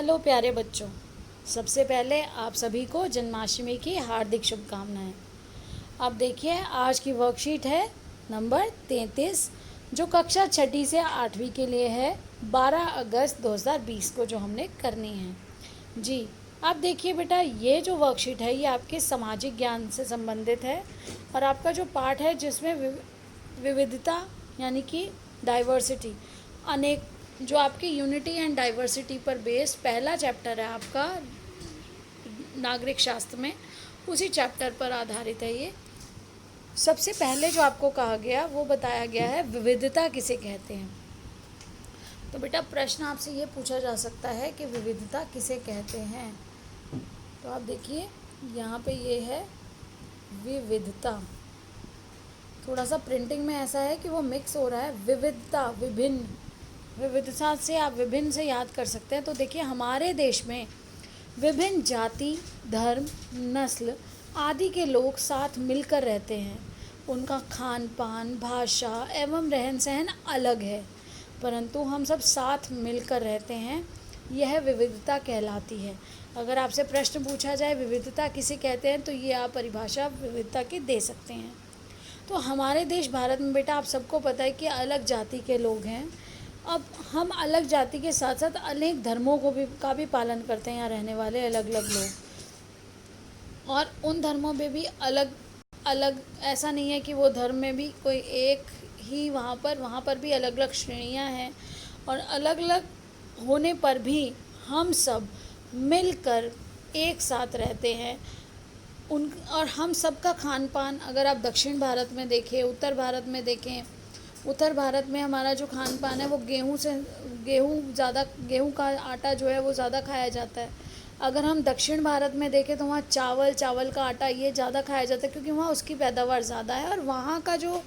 Hello प्यारे बच्चों, सबसे पहले आप सभी को जन्माष्टमी की हार्दिक शुभकामनाएं। अब देखिए, आज की वर्कशीट है नंबर 33, जो कक्षा छठी से 8वीं के लिए है, 12 अगस्त 2020 को जो हमने करनी है। जी, अब देखिए बेटा, ये जो वर्कशीट है ये आपके सामाजिक ज्ञान से संबंधित है और आपका जो पाठ है जिसमें विविधता यानी कि डाइवर्सिटी, अनेक, जो आपकी यूनिटी एंड डाइवर्सिटी पर बेस्ड पहला चैप्टर है आपका नागरिक शास्त्र में, उसी चैप्टर पर आधारित है ये। सबसे पहले जो आपको कहा गया वो बताया गया है विविधता किसे कहते हैं। तो बेटा प्रश्न आपसे ये पूछा जा सकता है कि विविधता किसे कहते हैं। तो आप देखिए यहाँ पे ये है विविधता, थोड़ा सा प्रिंटिंग में ऐसा है कि वो मिक्स हो रहा है। विविधता, विभिन्न, विविधता से आप विभिन्न से याद कर सकते हैं। तो देखिए हमारे देश में विभिन्न जाति, धर्म, नस्ल आदि के लोग साथ मिलकर रहते हैं। उनका खान पान, भाषा एवं रहन सहन अलग है, परंतु हम सब साथ मिलकर रहते हैं। यह विविधता कहलाती है। अगर आपसे प्रश्न पूछा जाए विविधता किसे कहते हैं, तो ये आप परिभाषा विविधता की दे सकते हैं। तो हमारे देश भारत में बेटा आप सबको पता है कि अलग जाति के लोग हैं। अब हम अलग जाति के साथ साथ अनेक धर्मों का भी पालन करते हैं यहाँ रहने वाले अलग अलग लोग। और उन धर्मों में भी अलग अलग, ऐसा नहीं है कि वो धर्म में भी कोई एक ही, वहाँ पर भी अलग अलग श्रेणियाँ हैं। और अलग अलग होने पर भी हम सब मिलकर एक साथ रहते हैं। और हम सबका खान पान, अगर आप दक्षिण भारत में देखें, उत्तर भारत में देखें, उत्तर भारत में हमारा जो खान पान है वो गेहूँ का आटा जो है वो ज़्यादा खाया जाता है। अगर हम दक्षिण भारत में देखें तो वहाँ चावल का आटा ये ज़्यादा खाया जाता है, क्योंकि वहाँ उसकी पैदावार ज़्यादा है और वहाँ का जो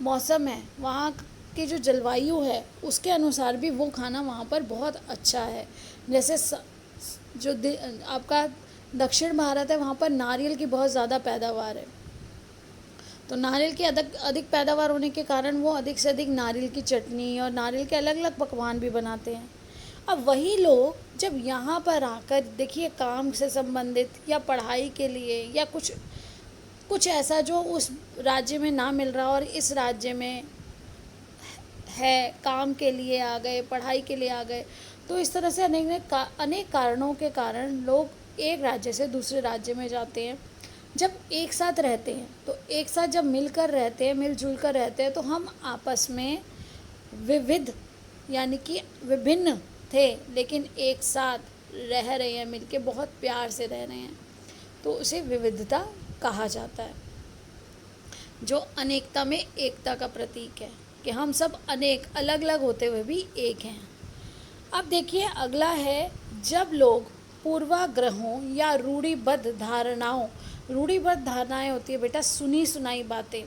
मौसम है, वहाँ की जो जलवायु है, उसके अनुसार भी वो खाना वहाँ पर बहुत अच्छा है। जैसे जो आपका दक्षिण भारत है, वहाँ पर नारियल की बहुत ज़्यादा पैदावार है। तो नारियल की अधिक पैदावार होने के कारण वो अधिक से अधिक नारियल की चटनी और नारियल के अलग अलग पकवान भी बनाते हैं। अब वही लोग जब यहाँ पर आकर देखिए काम से संबंधित या पढ़ाई के लिए या कुछ ऐसा जो उस राज्य में ना मिल रहा और इस राज्य में है, काम के लिए आ गए, पढ़ाई के लिए आ गए, तो इस तरह से अनेक कारणों के कारण लोग एक राज्य से दूसरे राज्य में जाते हैं। जब एक साथ रहते हैं, तो एक साथ जब मिलकर रहते हैं, मिलजुल कर रहते हैं, तो हम आपस में विविध यानी कि विभिन्न थे लेकिन एक साथ रह रहे हैं, मिलके बहुत प्यार से रह रहे हैं, तो उसे विविधता कहा जाता है, जो अनेकता में एकता का प्रतीक है कि हम सब अनेक अलग अलग होते हुए भी एक हैं। अब देखिए अगला है, जब लोग पूर्वाग्रहों या रूढ़िबद्ध धारणाएं होती है बेटा सुनी सुनाई बातें,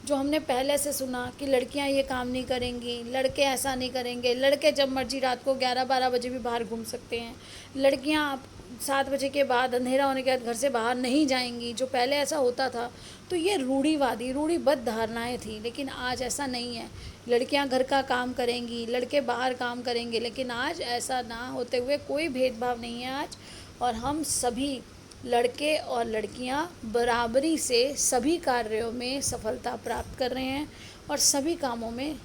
जो हमने पहले से सुना कि लड़कियां ये काम नहीं करेंगी, लड़के ऐसा नहीं करेंगे, लड़के जब मर्जी रात को 11-12 बजे भी बाहर घूम सकते हैं, लड़कियां 7 बजे के बाद, अंधेरा होने के बाद घर से बाहर नहीं जाएंगी, जो पहले ऐसा होता था। तो ये रूढ़िबद्ध धारणाएं थी, लेकिन आज ऐसा नहीं है। लड़कियां घर का काम करेंगी, लड़के बाहर काम करेंगे, लेकिन आज ऐसा ना होते हुए कोई भेदभाव नहीं है आज। और हम सभी लड़के और लड़कियां बराबरी से सभी कार्यों में सफलता प्राप्त कर रहे हैं और सभी कामों में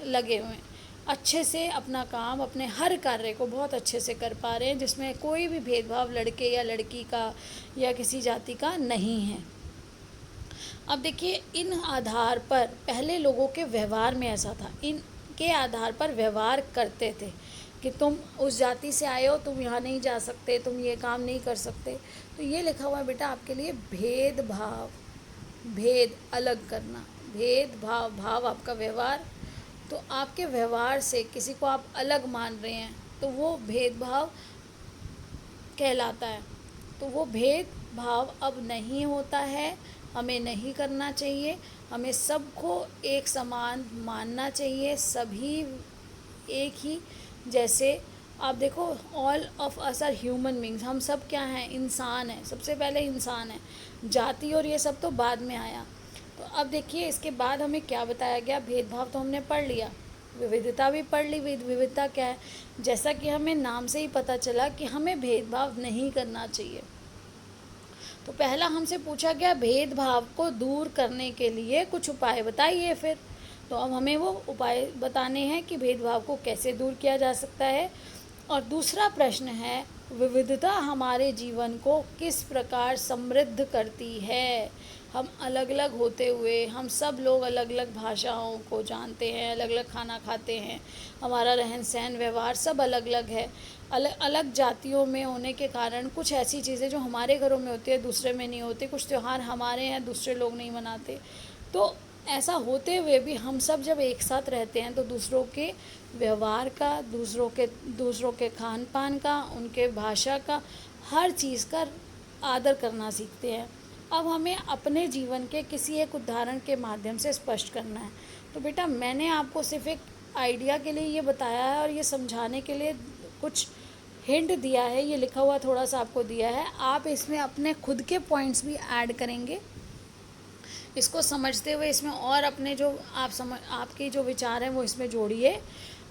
लगे हुए हैं, अच्छे से अपना काम, अपने हर कार्य को बहुत अच्छे से कर पा रहे हैं, जिसमें कोई भी भेदभाव लड़के या लड़की का या किसी जाति का नहीं है। अब देखिए इन आधार पर पहले लोगों के व्यवहार में ऐसा था, इनके आधार पर व्यवहार करते थे कि तुम उस जाति से आए हो, तुम यहाँ नहीं जा सकते, तुम ये काम नहीं कर सकते। तो ये लिखा हुआ है बेटा आपके लिए भेदभाव, भेद अलग करना, भेदभाव, भाव आपका व्यवहार। तो आपके व्यवहार से किसी को आप अलग मान रहे हैं तो वो भेदभाव कहलाता है। तो वो भेदभाव अब नहीं होता है, हमें नहीं करना चाहिए, हमें सबको एक समान मानना चाहिए, सभी एक ही जैसे। आप देखो all of us are human beings, हम सब क्या हैं, इंसान हैं, सबसे पहले इंसान है, जाति और ये सब तो बाद में आया। तो अब देखिए इसके बाद हमें क्या बताया गया, भेदभाव तो हमने पढ़ लिया, विविधता भी पढ़ ली। विविधता क्या है, जैसा कि हमें नाम से ही पता चला कि हमें भेदभाव नहीं करना चाहिए। तो पहला हमसे पूछा गया भेदभाव को दूर करने के लिए कुछ उपाय बताइए। फिर तो अब हमें वो उपाय बताने हैं कि भेदभाव को कैसे दूर किया जा सकता है। और दूसरा प्रश्न है, विविधता हमारे जीवन को किस प्रकार समृद्ध करती है। हम अलग अलग होते हुए हम सब लोग अलग अलग भाषाओं को जानते हैं, अलग अलग खाना खाते हैं, हमारा रहन सहन व्यवहार सब अलग अलग है। अलग अलग जातियों में होने के कारण कुछ ऐसी चीज़ें जो हमारे घरों में होती है दूसरे में नहीं होती, कुछ त्यौहार हमारे हैं दूसरे लोग नहीं मनाते। तो ऐसा होते हुए भी हम सब जब एक साथ रहते हैं तो दूसरों के व्यवहार का, दूसरों के खान पान का, उनके भाषा का, हर चीज़ का आदर करना सीखते हैं। अब हमें अपने जीवन के किसी एक उदाहरण के माध्यम से स्पष्ट करना है। तो बेटा मैंने आपको सिर्फ एक आइडिया के लिए ये बताया है और ये समझाने के लिए कुछ हिंट दिया है, ये लिखा हुआ थोड़ा सा आपको दिया है। आप इसमें अपने खुद के पॉइंट्स भी ऐड करेंगे इसको समझते हुए, इसमें और अपने जो आपके जो विचार हैं वो इसमें जोड़िए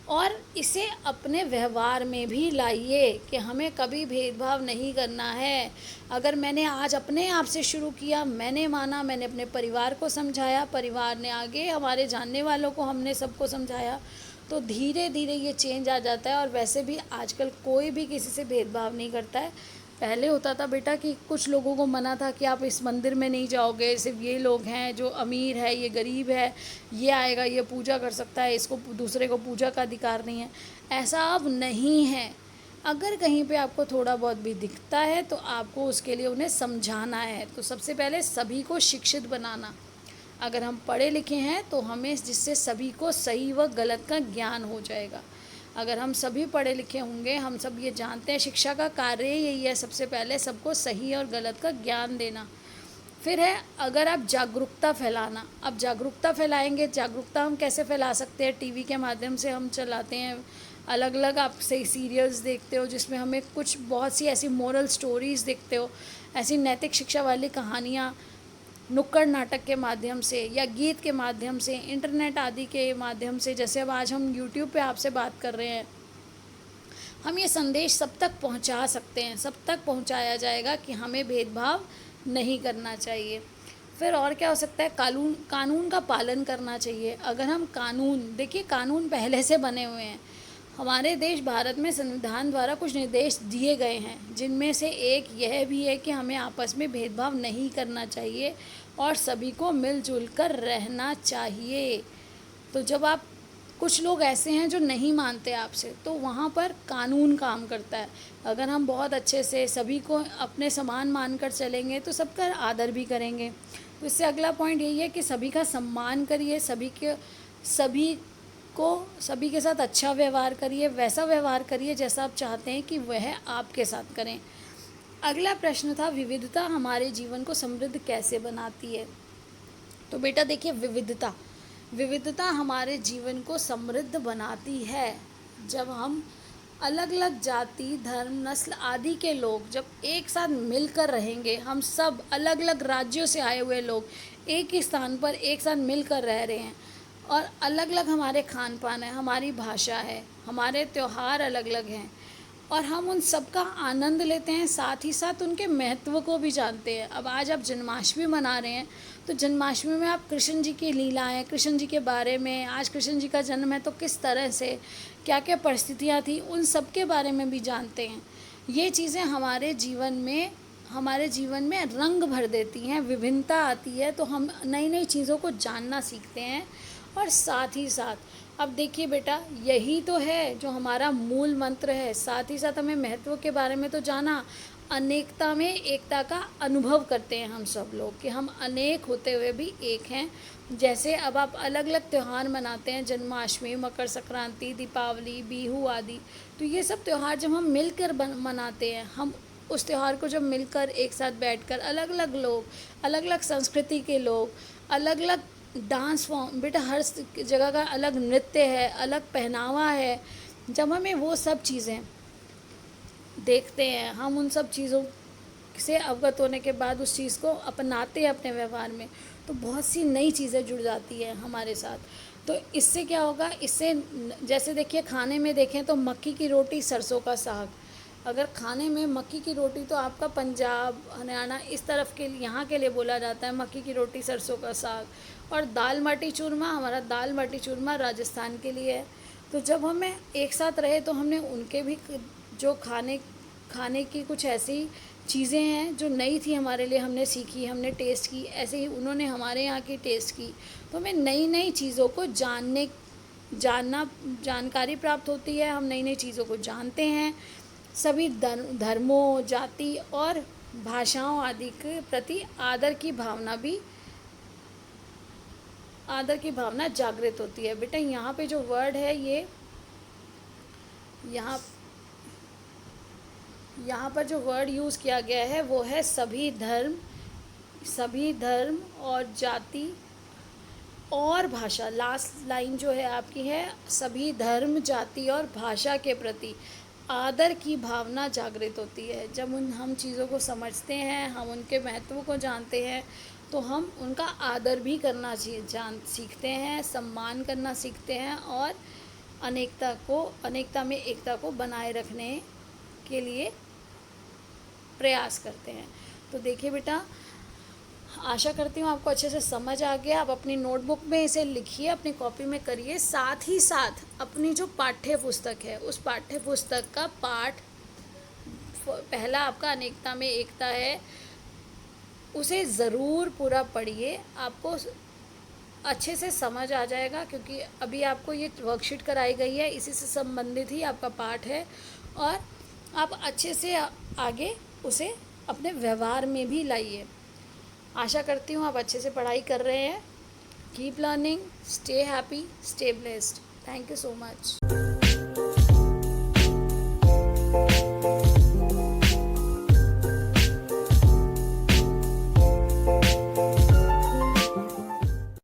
और इसे अपने व्यवहार में भी लाइए कि हमें कभी भेदभाव नहीं करना है। अगर मैंने आज अपने आप से शुरू किया, मैंने माना, मैंने अपने परिवार को समझाया, परिवार ने आगे हमारे जानने वालों को हमने सबको समझाया, तो धीरे धीरे ये चेंज आ जाता है। और वैसे भी आजकल कोई भी किसी से भेदभाव नहीं करता है। पहले होता था बेटा कि कुछ लोगों को मना था कि आप इस मंदिर में नहीं जाओगे, सिर्फ ये लोग हैं, जो अमीर है ये गरीब है, ये आएगा ये पूजा कर सकता है, इसको दूसरे को पूजा का अधिकार नहीं है। ऐसा अब नहीं है। अगर कहीं पे आपको थोड़ा बहुत भी दिखता है तो आपको उसके लिए उन्हें समझाना है। तो सबसे पहले सभी को शिक्षित बनाना। अगर हम पढ़े लिखे हैं तो हमें जिससे सभी को सही व गलत का ज्ञान हो जाएगा। अगर हम सभी पढ़े लिखे होंगे, हम सब ये जानते हैं, शिक्षा का कार्य यही है, सबसे पहले सबको सही और गलत का ज्ञान देना। फिर है अगर आप जागरूकता फैलाना। अब जागरूकता फैलाएंगे, जागरूकता हम कैसे फैला सकते हैं? टीवी के माध्यम से हम चलाते हैं, अलग अलग आप सही सीरियल्स देखते हो जिसमें हमें कुछ बहुत सी ऐसी मोरल स्टोरीज़ देखते हो, ऐसी नैतिक शिक्षा वाली कहानियाँ नुक्कड़ नाटक के माध्यम से या गीत के माध्यम से, इंटरनेट आदि के माध्यम से। जैसे अब आज हम यूट्यूब पे आपसे बात कर रहे हैं, हम ये संदेश सब तक पहुंचा सकते हैं, सब तक पहुंचाया जाएगा कि हमें भेदभाव नहीं करना चाहिए। फिर और क्या हो सकता है? कानून का पालन करना चाहिए। अगर हम देखिए कानून पहले से बने हुए हैं। हमारे देश भारत में संविधान द्वारा कुछ निर्देश दिए गए हैं, जिनमें से एक यह भी है कि हमें आपस में भेदभाव नहीं करना चाहिए और सभी को मिलजुल कर रहना चाहिए। तो जब आप कुछ लोग ऐसे हैं जो नहीं मानते आपसे, तो वहाँ पर कानून काम करता है। अगर हम बहुत अच्छे से सभी को अपने समान मानकर चलेंगे तो सबका आदर भी करेंगे। तो इससे अगला पॉइंट यही है कि सभी का सम्मान करिए, सभी के साथ अच्छा व्यवहार करिए, वैसा व्यवहार करिए जैसा आप चाहते हैं कि वह आपके साथ करें। अगला प्रश्न था, विविधता हमारे जीवन को समृद्ध कैसे बनाती है। तो बेटा देखिए, विविधता हमारे जीवन को समृद्ध बनाती है जब हम अलग अलग जाति, धर्म, नस्ल आदि के लोग जब एक साथ मिलकर रहेंगे। हम सब अलग अलग राज्यों से आए हुए लोग एक ही स्थान पर एक साथ मिलकर रह रहे हैं और अलग अलग हमारे खान पान है, हमारी भाषा है, हमारे त्यौहार अलग अलग हैं और हम उन सब का आनंद लेते हैं, साथ ही साथ उनके महत्व को भी जानते हैं। अब आज आप जन्माष्टमी मना रहे हैं तो जन्माष्टमी में आप कृष्ण जी की लीलाएं, कृष्ण जी के बारे में, आज कृष्ण जी का जन्म है तो किस तरह से क्या क्या परिस्थितियाँ थी, उन सब के बारे में भी जानते हैं। ये चीज़ें हमारे जीवन में रंग भर देती हैं, विभिन्नता आती है तो हम नई नई चीज़ों को जानना सीखते हैं। और साथ ही साथ अब देखिए बेटा, यही तो है जो हमारा मूल मंत्र है। साथ ही साथ हमें महत्व के बारे में तो जाना, अनेकता में एकता का अनुभव करते हैं हम सब लोग कि हम अनेक होते हुए भी एक हैं। जैसे अब आप अलग अलग त्यौहार मनाते हैं, जन्माष्टमी, मकर संक्रांति, दीपावली, बिहू आदि, तो ये सब त्यौहार जब हम मिलकर मनाते हैं, हम उस त्यौहार को जब मिलकर एक साथ बैठकर अलग अलग लोग, अलग अलग संस्कृति के लोग, अलग अलग डांस फॉर्म, बेटा हर जगह का अलग नृत्य है, अलग पहनावा है, जब हमें वो सब चीज़ें देखते हैं, हम उन सब चीज़ों से अवगत होने के बाद उस चीज़ को अपनाते हैं अपने व्यवहार में, तो बहुत सी नई चीज़ें जुड़ जाती हैं हमारे साथ। तो इससे क्या होगा, इससे जैसे देखिए खाने में देखें तो मक्की की रोटी, सरसों का साग। अगर खाने में मक्की की रोटी तो आपका पंजाब, हरियाणा इस तरफ के लिए, यहाँ के लिए बोला जाता है मक्की की रोटी सरसों का साग। और दाल बाटी चूरमा, हमारा दाल बाटी चूरमा राजस्थान के लिए है। तो जब हमें एक साथ रहे तो हमने उनके भी जो खाने की कुछ ऐसी चीज़ें हैं जो नई थी हमारे लिए, हमने सीखी, हमने टेस्ट की, ऐसे ही उन्होंने हमारे यहाँ की टेस्ट की। तो हमें नई नई चीज़ों को जानकारी प्राप्त होती है, हम नई नई चीज़ों को जानते हैं। सभी धर्मों, जाति और भाषाओं आदि के प्रति आदर की भावना जागृत होती है। बेटा यहाँ पे जो वर्ड है ये यहाँ पर जो वर्ड यूज़ किया गया है वो है सभी धर्म और जाति और भाषा। लास्ट लाइन जो है आपकी है, सभी धर्म, जाति और भाषा के प्रति आदर की भावना जागृत होती है। जब हम चीज़ों को समझते हैं, हम उनके महत्व को जानते हैं, तो हम उनका आदर भी करना सीखते हैं, सम्मान करना सीखते हैं और अनेकता में एकता को बनाए रखने के लिए प्रयास करते हैं। तो देखिए बेटा, आशा करती हूँ आपको अच्छे से समझ आ गया। आप अपनी नोटबुक में इसे लिखिए, अपनी कॉपी में करिए। साथ ही साथ अपनी जो पाठ्य पुस्तक है, उस पाठ्य पुस्तक का पाठ पहला आपका अनेकता में एकता है, उसे ज़रूर पूरा पढ़िए। आपको अच्छे से समझ आ जाएगा, क्योंकि अभी आपको ये वर्कशीट कराई गई है, इसी से संबंधित ही आपका पाठ है। और आप अच्छे से आगे उसे अपने व्यवहार में भी लाइए। आशा करती हूँ आप अच्छे से पढ़ाई कर रहे हैं। Keep learning, stay happy, stay blessed. Thank you so much.